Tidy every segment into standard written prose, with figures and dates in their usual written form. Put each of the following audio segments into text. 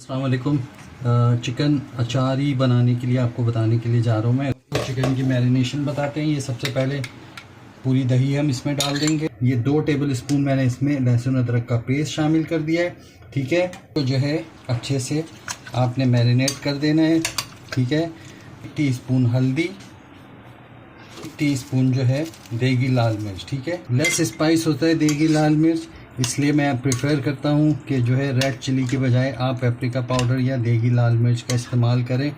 अस्सलाम वालेकुम। चिकन अचारी बनाने के लिए आपको बताने के लिए जा रहा हूँ मैं। चिकन की मैरिनेशन बताते हैं। ये सबसे पहले पूरी दही हम इसमें डाल देंगे। ये 2 टेबल स्पून मैंने इसमें लहसुन अदरक का पेस्ट शामिल कर दिया है। ठीक है, तो जो है अच्छे से आपने मैरिनेट कर देना है। ठीक है, 1 टीस्पून हल्दी, 1 टीस्पून जो है देगी लाल मिर्च। ठीक है, लेस स्पाइस होता है देगी लाल मिर्च, इसलिए मैं प्रेफर करता हूँ कि जो है रेड चिली के बजाय आप पेपरिका पाउडर या देगी लाल मिर्च का इस्तेमाल करें,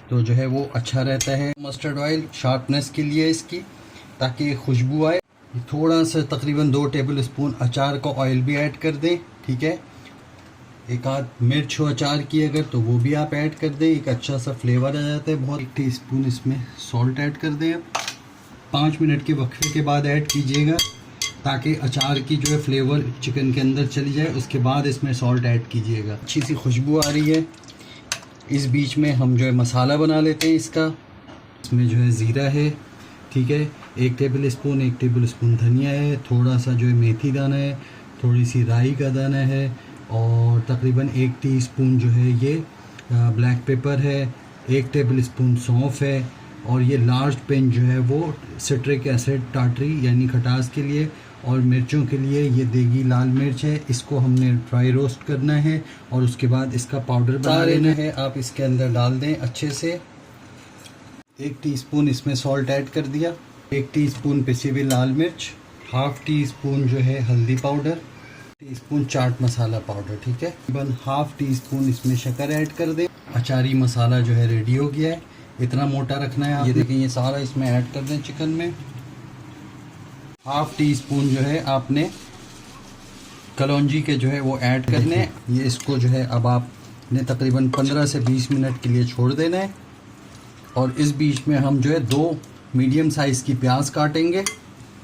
तो जो है वो अच्छा रहता है। मस्टर्ड ऑयल शार्पनेस के लिए इसकी, ताकि खुशबू आए। थोड़ा सा तकरीबन 2 टेबल स्पून अचार का ऑयल भी ऐड कर दें। ठीक है, एक आध मिर्च हो अचार की अगर, तो वो भी आप ऐड कर दें, एक अच्छा सा फ्लेवर आ जाता है बहुत। 1 टीस्पून इसमें सॉल्ट ऐड कर दें। 5 मिनट के वक्फे के बाद ऐड कीजिएगा, ताकि अचार की जो है फ्लेवर चिकन के अंदर चली जाए। उसके बाद इसमें सॉल्ट ऐड कीजिएगा। अच्छी सी खुशबू आ रही है। इस बीच में हम जो है मसाला बना लेते हैं इसका। इसमें जो है ज़ीरा है, ठीक है, 1 टेबल स्पून धनिया है, थोड़ा सा जो है मेथी दाना है, थोड़ी सी राई का दाना है, और तकरीबन 1 टीस्पून जो है ये ब्लैक पेपर है, 1 टेबल स्पून सौंफ है, और ये लार्ज पिंच जो है वो सिट्रिक एसिड टाटरी यानी खटास के लिए, और मिर्चों के लिए ये देगी लाल मिर्च है। इसको हमने ड्राई रोस्ट करना है और उसके बाद इसका पाउडर बना लेना है। आप इसके अंदर डाल दें अच्छे से। 1 टीस्पून इसमें सॉल्ट ऐड कर दिया, 1 टीस्पून पिसी हुई लाल मिर्च, ½ टीस्पून जो है हल्दी powder, teaspoon chaat masala powder. ठीक है, ½ टीस्पून इसमें शक्कर ऐड कर दें। अचारी मसाला जो है रेडी हो गया है। इतना मोटा रखना है। ये देखें, ये सारा इसमें ऐड कर दें चिकन में। ½ टीस्पून जो है आपने कलौंजी के जो है वो ऐड करने हैं। ये इसको जो है अब आपने तकरीबन 15 से 20 मिनट के लिए छोड़ देना है। और इस बीच में हम जो है 2 मीडियम साइज़ की प्याज काटेंगे।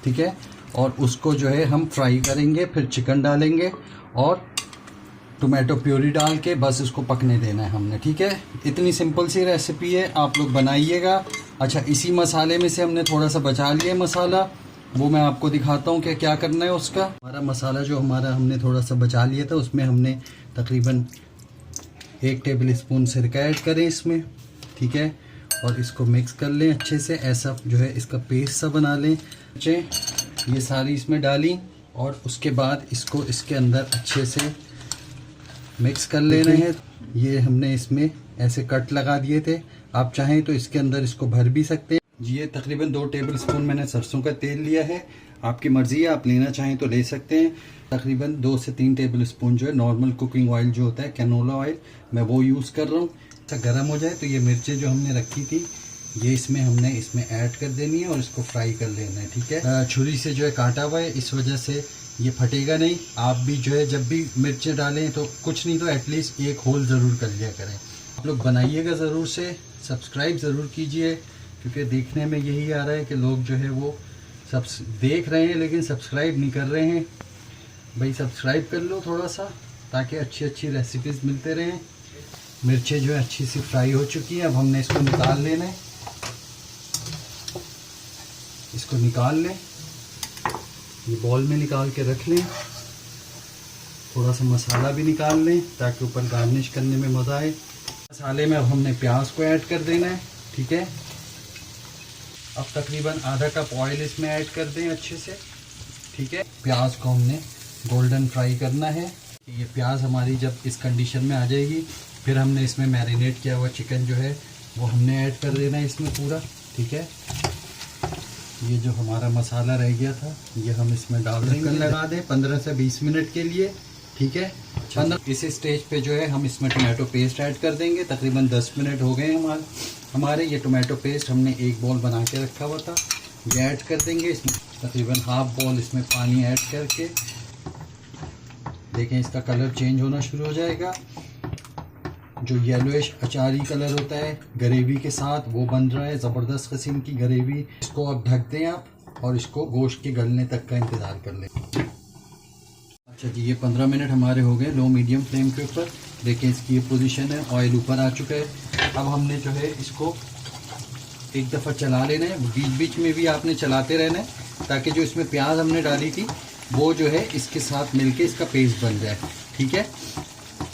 ठीक है, और उसको जो है हम फ्राई करेंगे, फिर चिकन डालेंगे और टोमेटो प्यूरी डाल के बस इसको पकने देना है हमने। ठीक है, इतनी सिंपल सी रेसिपी है, आप लोग बनाइएगा। अच्छा, इसी मसाले में से हमने थोड़ा सा बचा लिया मसाला, वो मैं आपको दिखाता हूँ कि क्या करना है उसका। हमारा मसाला जो हमने थोड़ा सा बचा लिया था, उसमें हमने तकरीबन 1 टेबल स्पून सिरका ऐड करें इसमें। ठीक है, और इसको मिक्स कर लें अच्छे से, ऐसा जो है इसका पेस्ट सा बना लें। ये सारी इसमें डाली और उसके बाद इसको इसके अंदर अच्छे से मिक्स कर लेना है। ये हमने इसमें ऐसे कट लगा दिए थे, आप चाहें तो इसके अंदर इसको भर भी सकते हैं। ये तकरीबन 2 टेबल स्पून मैंने सरसों का तेल लिया है, आपकी मर्ज़ी है, आप लेना चाहें तो ले सकते हैं। तकरीबन 2 से 3 टेबल स्पून जो है नॉर्मल कुकिंग ऑयल जो होता है, कैनोला ऑयल, मैं वो यूज़ कर रहा हूँ। अच्छा, गर्म हो जाए तो ये मिर्चें जो हमने रखी थी ये हमने इसमें ऐड कर देनी है और इसको फ्राई कर लेना है। ठीक है, छुरी से जो है काटा हुआ है, इस वजह से ये फटेगा नहीं। आप भी जो है जब भी मिर्चें डालें तो कुछ नहीं तो एटलीस्ट 1 होल ज़रूर कर लिया करें। आप लोग बनाइएगा ज़रूर से, सब्सक्राइब ज़रूर कीजिए, क्योंकि देखने में यही आ रहा है कि लोग जो है वो सब देख रहे हैं लेकिन सब्सक्राइब नहीं कर रहे हैं। भाई सब्सक्राइब कर लो थोड़ा सा, ताकि अच्छी अच्छी रेसिपीज़ मिलते रहें। मिर्चें जो है अच्छी सी फ्राई हो चुकी हैं, अब हमने इसको निकाल लेना है। इसको निकाल लें, ये बॉल में निकाल के रख लें। थोड़ा सा मसाला भी निकाल लें ताकि ऊपर गार्निश करने में मज़ा आए। मसाले में अब हमने प्याज को ऐड कर देना है। ठीक है, अब तकरीबन आधा कप ऑयल इसमें ऐड कर दें अच्छे से। ठीक है, प्याज को हमने गोल्डन फ्राई करना है। ये प्याज हमारी जब इस कंडीशन में आ जाएगी, फिर हमने इसमें मैरिनेट किया हुआ चिकन जो है वो हमने ऐड कर देना है इसमें पूरा। ठीक है, ये जो हमारा मसाला रह गया था ये हम इसमें डाल देंगे, लगा दें 15 से 20 मिनट के लिए। ठीक है, इस स्टेज पे जो है हम इसमें टोमेटो पेस्ट ऐड कर देंगे। तकरीबन 10 मिनट हो गए हमारे। ये टोमेटो पेस्ट हमने 1 बॉल बना के रखा हुआ था, ये ऐड कर देंगे इसमें। तकरीबन ½ बॉल इसमें पानी ऐड करके देखें, इसका कलर चेंज होना शुरू हो जाएगा। जो येलोइश अचारी कलर होता है ग्रेवी के साथ, वो बन रहा है, ज़बरदस्त किस्म की ग्रेवी। इसको अब ढक दें आप और इसको गोश्त के गलने तक का इंतज़ार कर लें। अच्छा जी, ये 15 मिनट हमारे हो गए लो मीडियम फ्लेम के ऊपर। देखिए इसकी ये पोजीशन है, ऑयल ऊपर आ चुका है। अब हमने जो है इसको एक दफ़ा चला लेना है, बीच बीच में भी आपने चलाते रहना है, ताकि जो इसमें प्याज हमने डाली थी वो जो है इसके साथ मिलके इसका पेस्ट बन जाए। ठीक है,